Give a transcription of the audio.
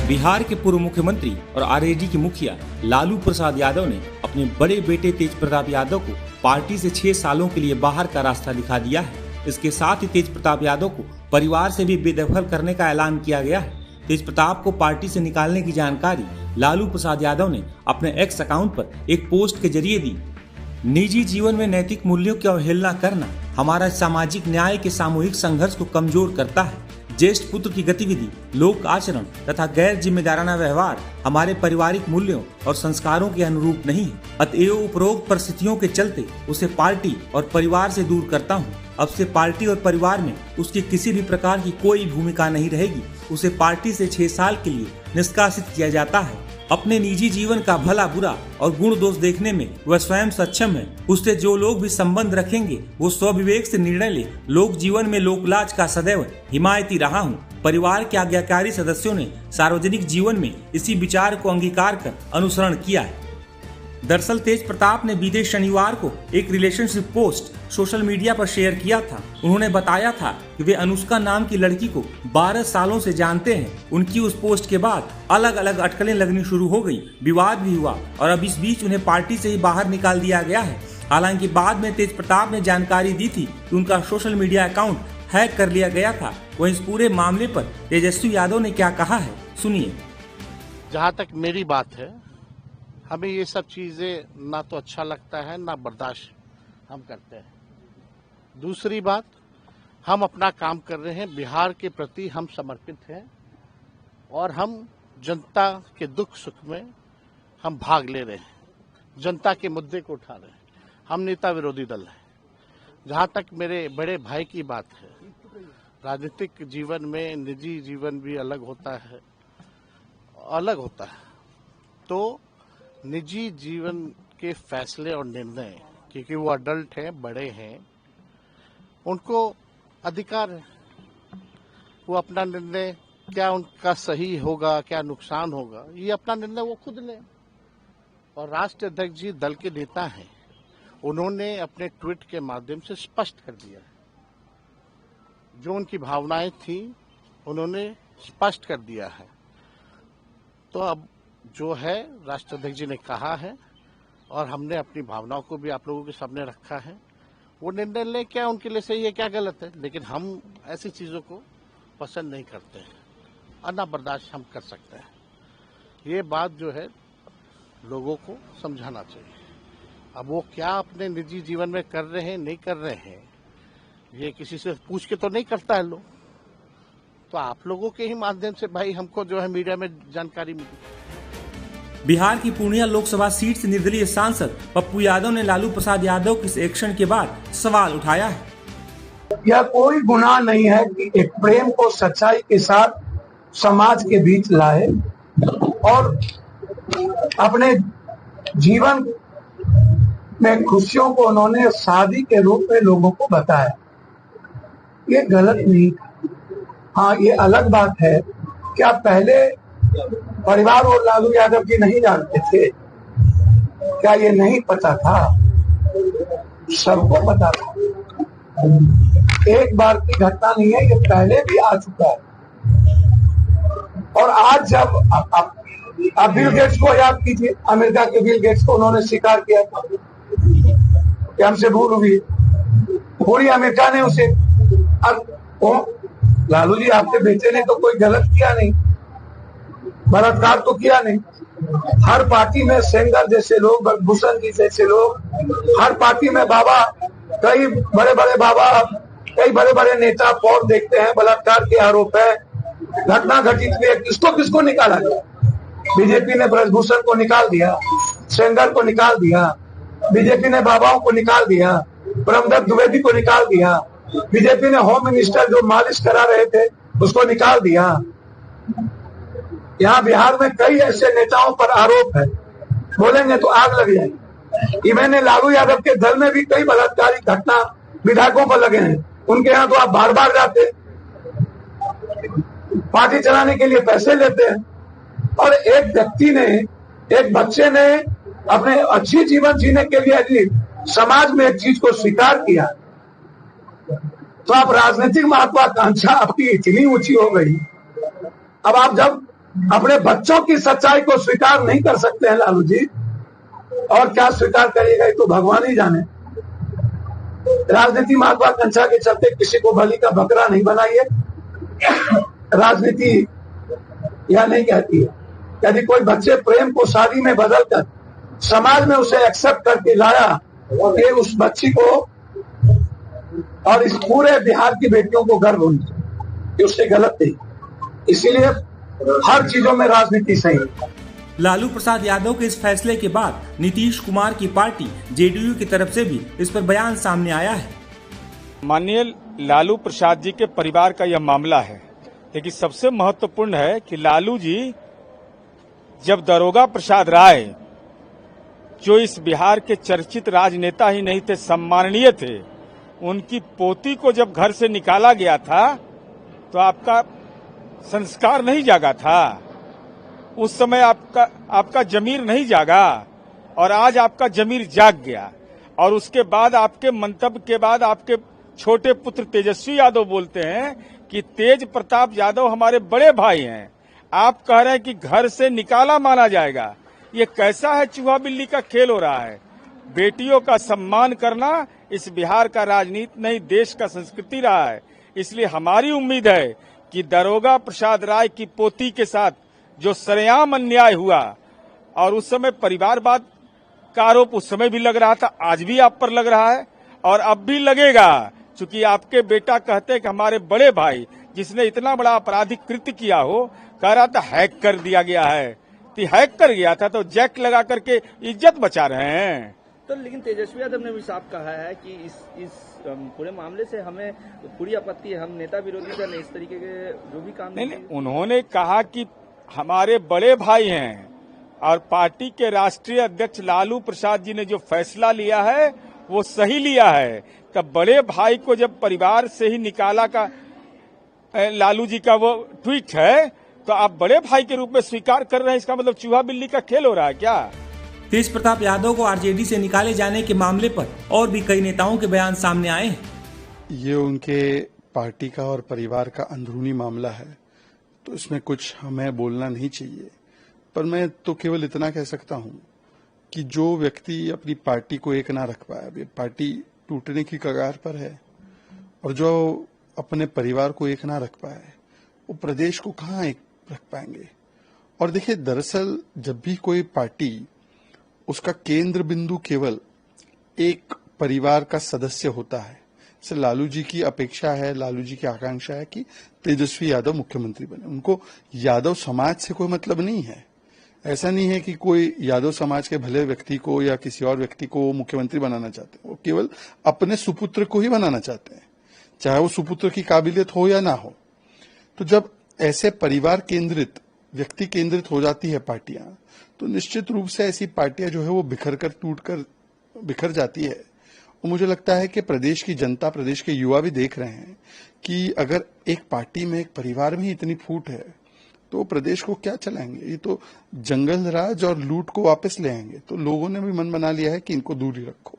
बिहार के पूर्व मुख्यमंत्री और आरजेडी के मुखिया लालू प्रसाद यादव ने अपने बड़े बेटे तेज प्रताप यादव को पार्टी से 6 सालों के लिए बाहर का रास्ता दिखा दिया है। इसके साथ ही तेज प्रताप यादव को परिवार से भी बेदखल करने का ऐलान किया गया है। तेज प्रताप को पार्टी से निकालने की जानकारी लालू प्रसाद यादव ने अपने एक्स अकाउंट पर एक पोस्ट के जरिए दी। निजी जीवन में नैतिक मूल्यों की अवहेलना करना हमारा सामाजिक न्याय के सामूहिक संघर्ष को कमजोर करता है। ज्येष्ठ पुत्र की गतिविधि, लोक आचरण तथा गैर जिम्मेदाराना व्यवहार हमारे पारिवारिक मूल्यों और संस्कारों के अनुरूप नहीं है। अतएव उपरोक्त परिस्थितियों के चलते उसे पार्टी और परिवार से दूर करता हूँ। अब से पार्टी और परिवार में उसकी किसी भी प्रकार की कोई भूमिका नहीं रहेगी। उसे पार्टी से 6 साल के लिए निष्कासित किया जाता है। अपने निजी जीवन का भला बुरा और गुण दोष देखने में वह स्वयं सक्षम है। उससे जो लोग भी संबंध रखेंगे वो स्वविवेक से निर्णय ले। लोक जीवन में लोकलाज का सदैव हिमायती रहा हूँ। परिवार के आज्ञाकारी सदस्यों ने सार्वजनिक जीवन में इसी विचार को अंगीकार कर अनुसरण किया है। दरअसल तेज प्रताप ने बीते शनिवार को एक रिलेशनशिप पोस्ट सोशल मीडिया पर शेयर किया था। उन्होंने बताया था कि वे अनुष्का नाम की लड़की को 12 सालों से जानते हैं। उनकी उस पोस्ट के बाद अलग अलग अटकलें लगनी शुरू हो गई, विवाद भी हुआ और अब इस बीच उन्हें पार्टी से ही बाहर निकाल दिया गया है। हालांकि बाद में तेज प्रताप ने जानकारी दी थी कि उनका सोशल मीडिया अकाउंट हैक कर लिया गया था। वहीं इस पूरे मामले पर तेजस्वी यादव ने क्या कहा है, सुनिए। जहाँ तक मेरी बात है, हमें ये सब चीजें ना तो अच्छा लगता है ना बर्दाश्त हम करते हैं। दूसरी बात, हम अपना काम कर रहे हैं, बिहार के प्रति हम समर्पित हैं और हम जनता के दुख सुख में हम भाग ले रहे हैं, जनता के मुद्दे को उठा रहे हैं। हम नेता विरोधी दल हैं। जहाँ तक मेरे बड़े भाई की बात है, राजनीतिक जीवन में निजी जीवन भी अलग होता है। तो निजी जीवन के फैसले और निर्णय, क्योंकि वो अडल्ट हैं, बड़े हैं, उनको अधिकार है। वो अपना निर्णय, क्या उनका सही होगा, क्या नुकसान होगा, ये अपना निर्णय वो खुद लें। और राष्ट्रीय अध्यक्ष जी दल के नेता हैं, उन्होंने अपने ट्वीट के माध्यम से स्पष्ट कर दिया है। जो उनकी भावनाएं थी उन्होंने स्पष्ट कर दिया है। तो अब जो है राष्ट्रीय अध्यक्ष जी ने कहा है और हमने अपनी भावनाओं को भी आप लोगों के सामने रखा है। वो निर्णय ले, क्या उनके लिए सही है, क्या गलत है, लेकिन हम ऐसी चीजों को पसंद नहीं करते हैं और ना बर्दाश्त हम कर सकते हैं। ये बात जो है लोगों को समझाना चाहिए। अब वो क्या अपने निजी जीवन में कर रहे हैं, नहीं कर रहे हैं, ये किसी से पूछ के तो नहीं करता है लोग। तो आप लोगों के ही माध्यम से भाई हमको जो है मीडिया में जानकारी मिली। बिहार की पूर्णिया लोकसभा सीट से निर्दलीय सांसद पप्पू यादव ने लालू प्रसाद यादव के इस एक्शन के बाद सवाल उठाया है। यह कोई गुनाह नहीं है कि एक प्रेम को सच्चाई के साथ समाज के बीच लाए और अपने जीवन में खुशियों को उन्होंने शादी के रूप में लोगों को बताया। ये गलत नहीं था। हाँ, ये अलग बात है, क्या पहले परिवार और लालू यादव जी नहीं जानते थे? क्या ये नहीं पता था? सबको पता था। एक बार की घटना नहीं है, ये पहले भी आ चुका है। और आज जब आप बिल गेट्स को याद कीजिए, अमेरिका के बिल गेट्स को उन्होंने स्वीकार किया था कि हमसे भूल हुई। पूरी अमेरिका ने उसे, अब लालू जी आपके बेटे ने तो कोई गलत किया नहीं, बलात्कार तो किया नहीं। हर पार्टी में सेंगर जैसे लोग, भूषण जी जैसे लोग, हर पार्टी में बाबा, कई बड़े बड़े नेता पौर देखते हैं, बलात्कार के आरोप है, घटना घटित हुई है। किसको निकाला गया? बीजेपी ने ब्रजभूषण को निकाल दिया, सेंगर को निकाल दिया, बीजेपी ने बाबाओं को निकाल दिया, ब्रह्मदत्त द्विवेदी को निकाल दिया, बीजेपी ने होम मिनिस्टर जो मालिश करा रहे थे उसको निकाल दिया। यहाँ बिहार में कई ऐसे नेताओं पर आरोप है, बोलेंगे तो आग लग जाएगी। इवन लालू यादव के दल में भी कई बलात्कारी घटना विधायकों पर लगे हैं। उनके यहाँ तो आप बार बार जाते, पार्टी चलाने के लिए पैसे लेते हैं। और एक व्यक्ति ने, एक बच्चे ने अपने अच्छी जीवन जीने के लिए यदि समाज में एक चीज को स्वीकार किया, तो आप राजनीतिक महत्वाकांक्षा आपकी इतनी ऊंची हो गई। अब आप जब अपने बच्चों की सच्चाई को स्वीकार नहीं कर सकते हैं लालू जी, और क्या स्वीकार करिएगा ये तो भगवान ही जाने। राजनीति महत्वाकांक्षा के चलते किसी को बलि का बकरा नहीं बनाइए। राजनीति यह नहीं कहती है यदि कोई बच्चे प्रेम को शादी में बदलकर समाज में उसे एक्सेप्ट करके लाया ये उस बच्ची को और इस पूरे बिहार की बेटियों को गर्व होनी चाहिए कि उससे गलत नहीं। इसीलिए हर चीजों में राजनीति सही है। लालू प्रसाद यादव के इस फैसले के बाद नीतीश कुमार की पार्टी जेडीयू की तरफ से भी इस पर बयान सामने आया है। माननीय लालू प्रसाद जी के परिवार का यह मामला है, लेकिन सबसे महत्वपूर्ण है कि लालू जी जब दारोगा प्रसाद राय, जो इस बिहार के चर्चित राजनेता ही नहीं थे, सम्माननीय थे, उनकी पोती को जब घर से निकाला गया था तो आपका संस्कार नहीं जागा था। उस समय आपका जमीर नहीं जागा और आज आपका जमीर जाग गया। और उसके बाद आपके मंतव्य के बाद आपके छोटे पुत्र तेजस्वी यादव बोलते हैं कि तेज प्रताप यादव हमारे बड़े भाई हैं। आप कह रहे हैं कि घर से निकाला माना जाएगा। ये कैसा है चूहा बिल्ली का खेल हो रहा है। बेटियों का सम्मान करना इस बिहार का राजनीति नहीं, देश का संस्कृति रहा है। इसलिए हमारी उम्मीद है कि दारोगा प्रसाद राय की पोती के साथ जो सरेआम अन्याय हुआ, और उस समय परिवारवाद का आरोप उस समय भी लग रहा था, आज भी आप पर लग रहा है और अब भी लगेगा, क्योंकि आपके बेटा कहते हैं कि हमारे बड़े भाई जिसने इतना बड़ा आपराधिक कृत्य किया हो, कह रहा था हैक कर दिया गया है। तो हैक कर गया था तो जैक लगा करके इज्जत बचा रहे हैं। तो लेकिन तेजस्वी यादव ने भी साफ कहा है कि इस पूरे मामले से हमें पूरी आपत्ति है, हम नेता विरोधी दल इस तरीके के जो भी काम नहीं, उन्होंने कहा कि हमारे बड़े भाई हैं और पार्टी के राष्ट्रीय अध्यक्ष लालू प्रसाद जी ने जो फैसला लिया है वो सही लिया है। तब बड़े भाई को जब परिवार से ही निकाला का लालू जी का वो ट्वीट है, तो आप बड़े भाई के रूप में स्वीकार कर रहे हैं, इसका मतलब चूहा बिल्ली का खेल हो रहा है क्या? तेज प्रताप यादव को आरजेडी से निकाले जाने के मामले पर और भी कई नेताओं के बयान सामने आए हैं। ये उनके पार्टी का और परिवार का अंदरूनी मामला है, तो इसमें कुछ हमें बोलना नहीं चाहिए। पर मैं तो केवल इतना कह सकता हूं कि जो व्यक्ति अपनी पार्टी को एक ना रख पाया, पार्टी टूटने की कगार पर है, और जो अपने परिवार को एक ना रख पाए, वो प्रदेश को कहाँ एक रख पाएंगे। और देखिए, दरअसल जब भी कोई पार्टी, उसका केंद्र बिंदु केवल एक परिवार का सदस्य होता है, जैसे लालू जी की अपेक्षा है, लालू जी की आकांक्षा है कि तेजस्वी यादव मुख्यमंत्री बने। उनको यादव समाज से कोई मतलब नहीं है। ऐसा नहीं है कि कोई यादव समाज के भले व्यक्ति को या किसी और व्यक्ति को मुख्यमंत्री बनाना चाहते हैं। वो केवल अपने सुपुत्र को ही बनाना चाहते हैं, चाहे वो सुपुत्र की काबिलियत हो या ना हो। तो जब ऐसे परिवार केंद्रित, व्यक्ति केंद्रित हो जाती है पार्टियां, तो निश्चित रूप से ऐसी पार्टियां जो है वो बिखर जाती है। और मुझे लगता है कि प्रदेश की जनता, प्रदेश के युवा भी देख रहे हैं कि अगर एक पार्टी में, एक परिवार में ही इतनी फूट है, तो प्रदेश को क्या चलाएंगे। ये तो जंगल राज और लूट को वापस ले आएंगे। तो लोगों ने भी मन बना लिया है कि इनको दूर ही रखो।